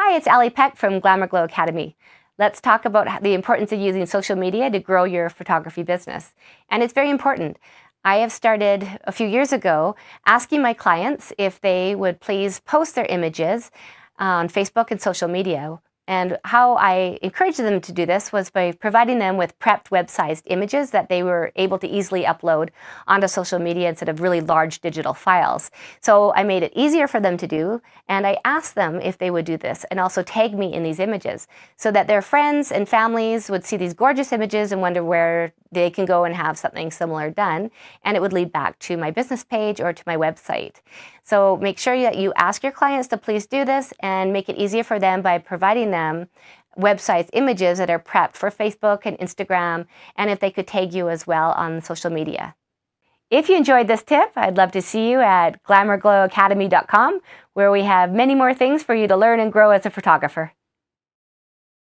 Hi, it's Alli Peck from Glamor Glow Academy. Let's talk about the importance of using social media to grow your photography business. And it's very important. I have started a few years ago asking my clients if they would please post their images on Facebook and social media. And how I encouraged them to do this was by providing them with prepped web-sized images that they were able to easily upload onto social media instead of really large digital files. So I made it easier for them to do, and I asked them if they would do this and also tag me in these images so that their friends and families would see these gorgeous images and wonder where they can go and have something similar done, and it would lead back to my business page or to my website. So make sure that you ask your clients to please do this and make it easier for them by providing them websites, images that are prepped for Facebook and Instagram, and if they could tag you as well on social media. If you enjoyed this tip, I'd love to see you at glamorglowacademy.com, where we have many more things for you to learn and grow as a photographer.